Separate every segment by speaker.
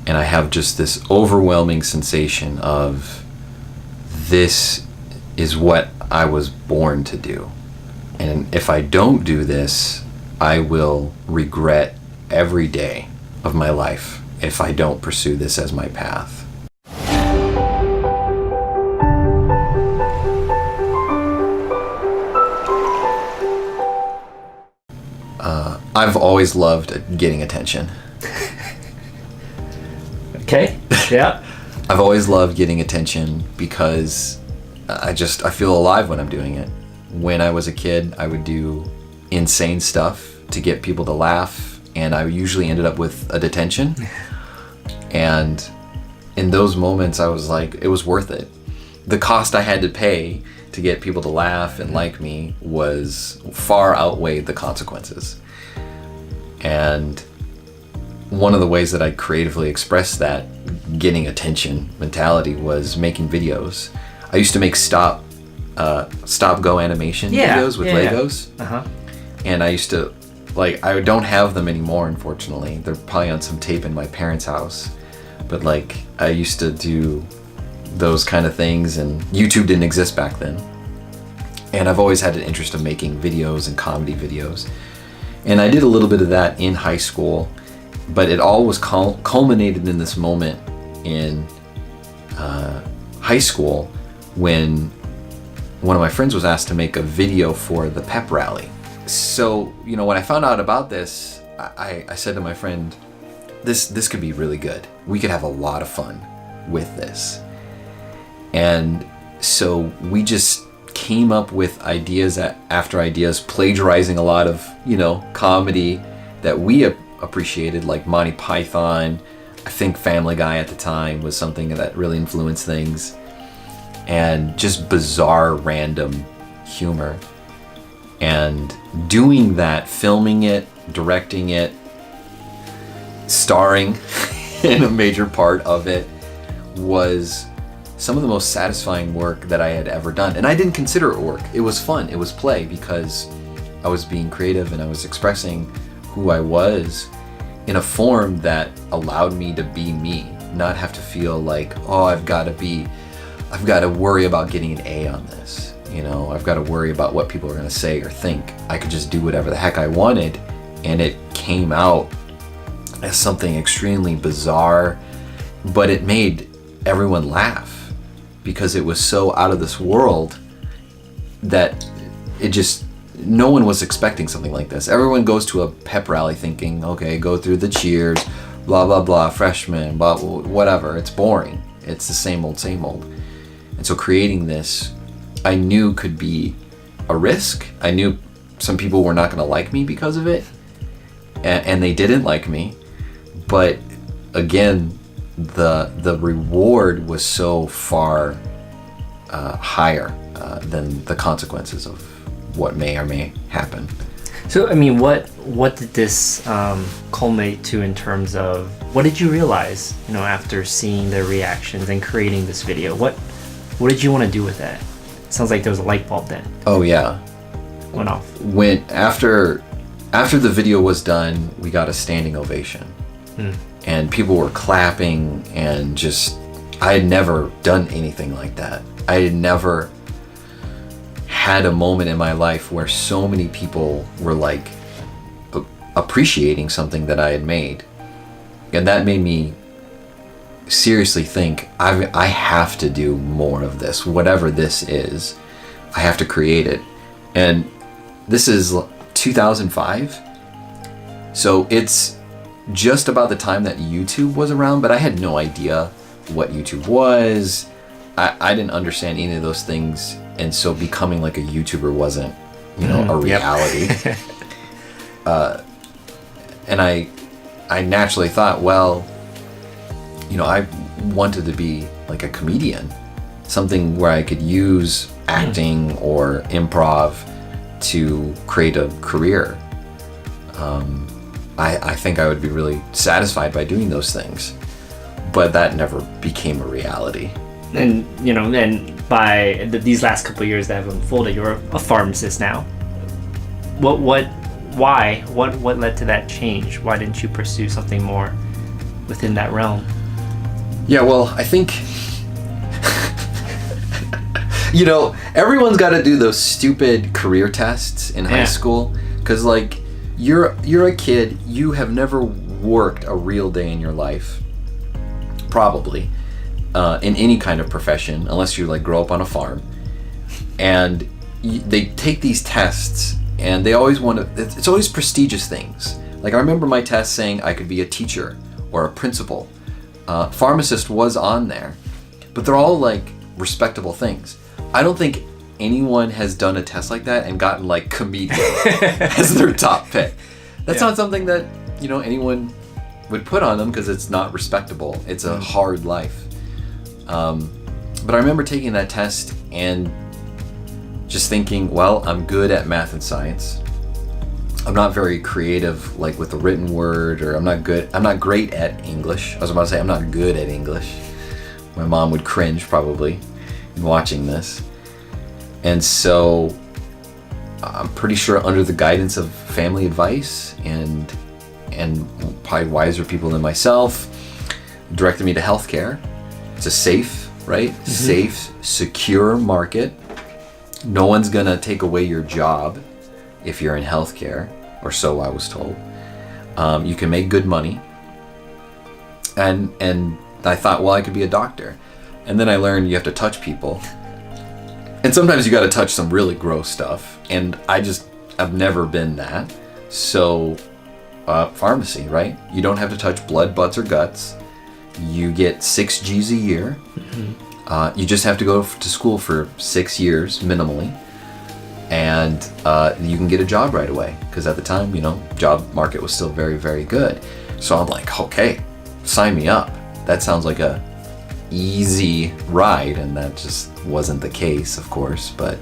Speaker 1: And I have just this overwhelming sensation of this is what I was born to do. And if I don't do this, I will regret every day of my life if I don't pursue this as my path. I've always loved getting attention.
Speaker 2: Okay, yeah.
Speaker 1: I've always loved getting attention because I feel alive when I'm doing it. When I was a kid, I would do insane stuff to get people to laugh, and I usually ended up with a detention. And in those moments, I was like, it was worth it. The cost I had to pay to get people to laugh and like me was far outweighed the consequences. And one of the ways that I creatively expressed that getting attention mentality was making videos. I used to make stop go animation videos with Legos.
Speaker 2: Uh-huh.
Speaker 1: And I used to, I don't have them anymore, unfortunately. They're probably on some tape in my parents' house. But I used to do those kind of things, and YouTube didn't exist back then. And I've always had an interest in making videos and comedy videos. And I did a little bit of that in high school, but it all was culminated in this moment in high school when one of my friends was asked to make a video for the pep rally. So, when I found out about this, I said to my friend, this could be really good. We could have a lot of fun with this. And so we just came up with ideas after ideas, plagiarizing a lot of, comedy that we appreciated, like Monty Python. I think Family Guy at the time was something that really influenced things. And just bizarre, random humor. And doing that, filming it, directing it, starring in a major part of it was some of the most satisfying work that I had ever done. And I didn't consider it work. It was fun. It was play because I was being creative and I was expressing who I was in a form that allowed me to be me, not have to feel like, oh, I've got to worry about getting an A on this. I've got to worry about what people are going to say or think. I could just do whatever the heck I wanted, and it came out as something extremely bizarre, but it made everyone laugh because it was so out of this world that no one was expecting something like this. Everyone goes to a pep rally thinking, okay, go through the cheers, blah, blah, blah, freshmen, blah, whatever. It's boring. It's the same old, same old. And so creating this, I knew could be a risk. I knew some people were not going to like me because of it, and they didn't like me. But again, the reward was so far higher than the consequences of what may or may happen.
Speaker 2: So, what did this culminate to in terms of, what did you realize, after seeing their reactions and creating this video? What did you want to do with that? It sounds like there was a light bulb then.
Speaker 1: Oh yeah.
Speaker 2: Went off.
Speaker 1: After the video was done, we got a standing ovation. And people were clapping, and I had never done anything like that. I had never had a moment in my life where so many people were appreciating something that I had made. And that made me seriously think, I have to do more of this. Whatever this is, I have to create it. And this is 2005. So it's just about the time that YouTube was around, but I had no idea what YouTube was. I didn't understand any of those things, and so becoming a YouTuber wasn't, a reality. And I naturally thought, well, I wanted to be a comedian, something where I could use acting or improv to create a career. I think I would be really satisfied by doing those things, but that never became a reality.
Speaker 2: And and by these last couple of years that have unfolded, you're a pharmacist now. What led to that change? Why didn't you pursue something more within that realm?
Speaker 1: Yeah, well, I think, everyone's got to do those stupid career tests in high school. Because, like, you're a kid, you have never worked a real day in your life, probably, in any kind of profession, unless you, like, grow up on a farm. And they take these tests, and they always want to, it's always prestigious things. Like, I remember my test saying I could be a teacher or a principal. Pharmacist was on there, but they're all, like, respectable things. I don't think anyone has done a test like that and gotten, like, comedian as their top pick. That's not something that, anyone would put on them because it's not respectable. It's a hard life. But I remember taking that test and just thinking, well, I'm good at math and science. I'm not very creative, like, with the written word, or I'm not great at English. I was about to say I'm not good at English. My mom would cringe probably in watching this. And so I'm pretty sure under the guidance of family advice and probably wiser people than myself, directed me to healthcare. It's a safe, right? Mm-hmm. Safe, secure market. No one's gonna take away your job if you're in healthcare, or so I was told. You can make good money. And I thought, well, I could be a doctor. And then I learned you have to touch people. And sometimes you got to touch some really gross stuff. And I've never been that. So, pharmacy, right? You don't have to touch blood, butts, or guts. You get 6 G's a year. Mm-hmm. You just have to go to school for 6 years, minimally. And you can get a job right away. Because at the time, job market was still very, very good. So I'm like, okay, sign me up. That sounds like a easy ride, and that just wasn't the case, of course. But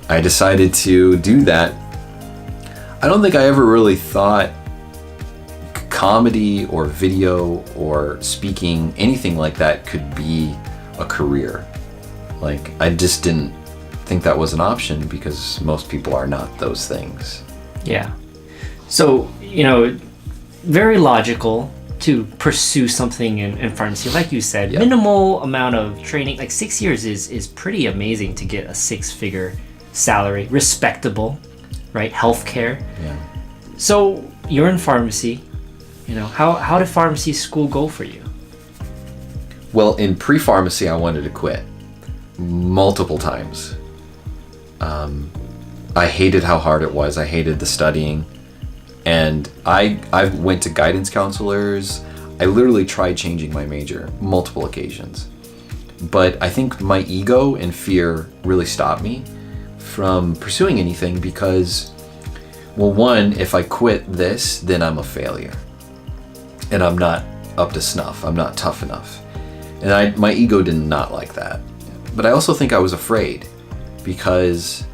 Speaker 1: I decided to do that. I don't think I ever really thought comedy or video or speaking, anything like that, could be a career. Like, I just didn't think that was an option because most people are not those things.
Speaker 2: Yeah. So, very logical to pursue something in pharmacy. Like you said, minimal amount of training, like 6 years is pretty amazing to get a 6-figure salary, respectable, right? Healthcare.
Speaker 1: Yeah.
Speaker 2: So you're in pharmacy, how did pharmacy school go for you?
Speaker 1: Well, in pre-pharmacy, I wanted to quit multiple times. I hated how hard it was. I hated the studying. And I went to guidance counselors. I literally tried changing my major multiple occasions. But I think my ego and fear really stopped me from pursuing anything because, well, one, if I quit this, then I'm a failure. And I'm not up to snuff. I'm not tough enough. And my ego did not like that. But I also think I was afraid because,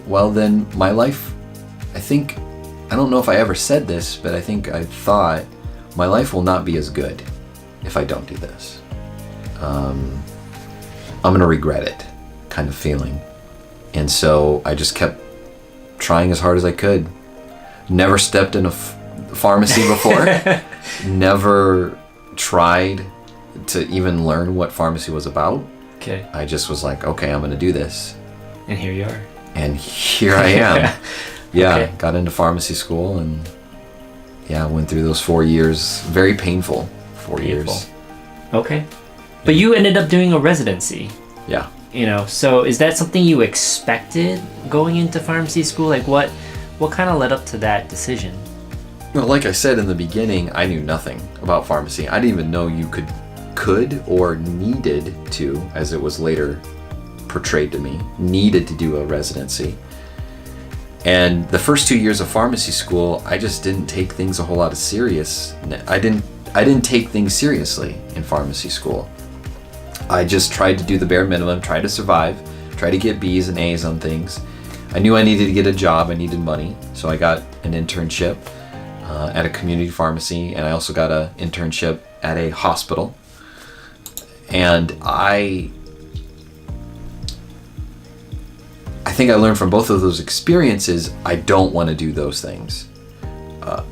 Speaker 1: well, then my life, I don't know if I ever said this, but I think I thought my life will not be as good if I don't do this. I'm going to regret it, kind of feeling. And so I just kept trying as hard as I could. Never stepped in a pharmacy before. Never tried to even learn what pharmacy was about.
Speaker 2: Okay.
Speaker 1: I just was like, okay, I'm going to do this.
Speaker 2: And here you are.
Speaker 1: And here I am. Yeah,
Speaker 2: Okay.
Speaker 1: Got into pharmacy school and went through those 4 years. Very painful 4 years.
Speaker 2: Okay. But you ended up doing a residency.
Speaker 1: Yeah.
Speaker 2: So is that something you expected going into pharmacy school? Like what kind of led up to that decision?
Speaker 1: Well, like I said in the beginning, I knew nothing about pharmacy. I didn't even know you could or needed to, as it was later portrayed to me, needed to do a residency. And the first 2 years of pharmacy school, I just didn't take things a whole lot of serious. I didn't take things seriously in pharmacy school. I just tried to do the bare minimum, try to survive, try to get B's and A's on things. I knew I needed to get a job, I needed money, so I got an internship at a community pharmacy, and I also got an internship at a hospital. And I think I learned from both of those experiences, I don't want to do those things.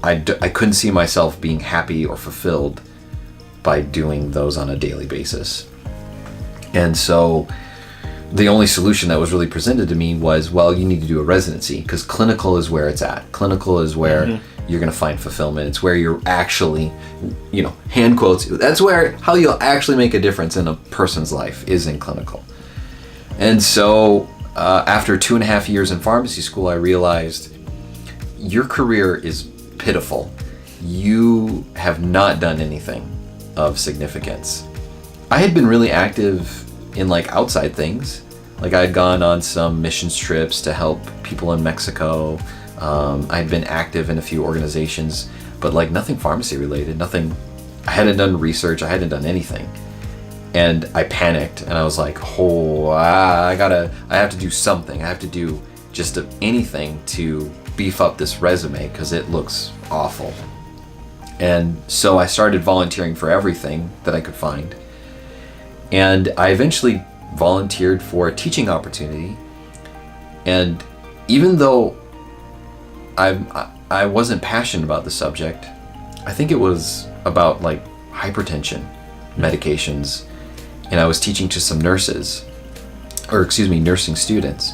Speaker 1: I couldn't see myself being happy or fulfilled by doing those on a daily basis. And so the only solution that was really presented to me was, well, you need to do a residency, because clinical is where it's at. Clinical is where you're going to find fulfillment. It's where you're actually, hand quotes, that's where how you'll actually make a difference in a person's life is in clinical. And so after 2.5 years in pharmacy school, I realized your career is pitiful. You have not done anything of significance. I had been really active in outside things. I had gone on some missions trips to help people in Mexico. I had been active in a few organizations, but nothing pharmacy related, nothing. I hadn't done research, I hadn't done anything. And I panicked and I was like, I have to do something. I have to do just anything to beef up this resume because it looks awful. And so I started volunteering for everything that I could find. And I eventually volunteered for a teaching opportunity. And even though I wasn't passionate about the subject, I think it was about hypertension medications, and I was teaching to some nursing students.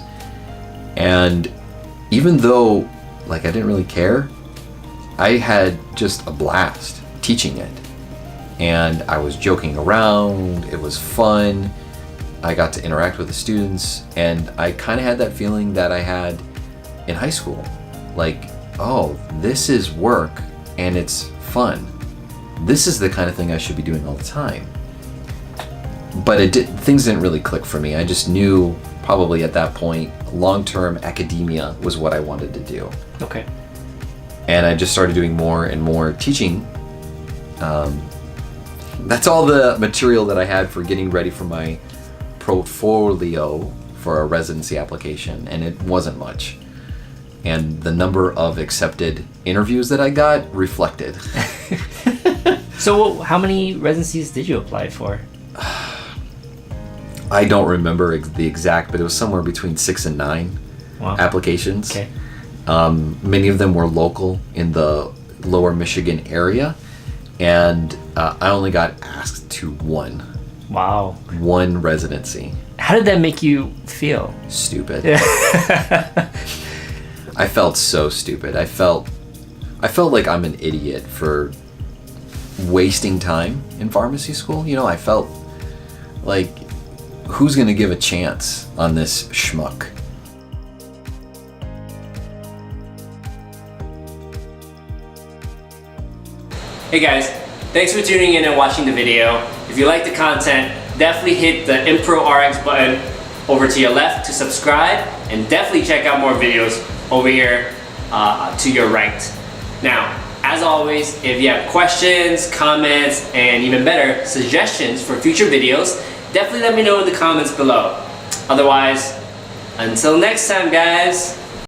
Speaker 1: And even though I didn't really care, I had just a blast teaching it. And I was joking around, it was fun, I got to interact with the students, and I kind of had that feeling that I had in high school. This is work and it's fun. This is the kind of thing I should be doing all the time. But things didn't really click for me. I just knew probably at that point, long-term academia was what I wanted to do.
Speaker 2: Okay.
Speaker 1: And I just started doing more and more teaching. That's all the material that I had for getting ready for my portfolio for a residency application, and it wasn't much. And the number of accepted interviews that I got reflected.
Speaker 2: So how many residencies did you apply for?
Speaker 1: I don't remember the exact, but it was somewhere between 6 and 9 applications.
Speaker 2: Okay.
Speaker 1: Many of them were local in the lower Michigan area, and I only got asked to one.
Speaker 2: Wow.
Speaker 1: One residency.
Speaker 2: How did that make you feel?
Speaker 1: Stupid. I felt so stupid. I felt like I'm an idiot for wasting time in pharmacy school. I felt like, who's gonna give a chance on this schmuck?
Speaker 2: Hey guys, thanks for tuning in and watching the video. If you like the content, definitely hit the ImproRx button over to your left to subscribe, and definitely check out more videos over here to your right. Now, as always, if you have questions, comments, and even better, suggestions for future videos, definitely let me know in the comments below. Otherwise, until next time, guys.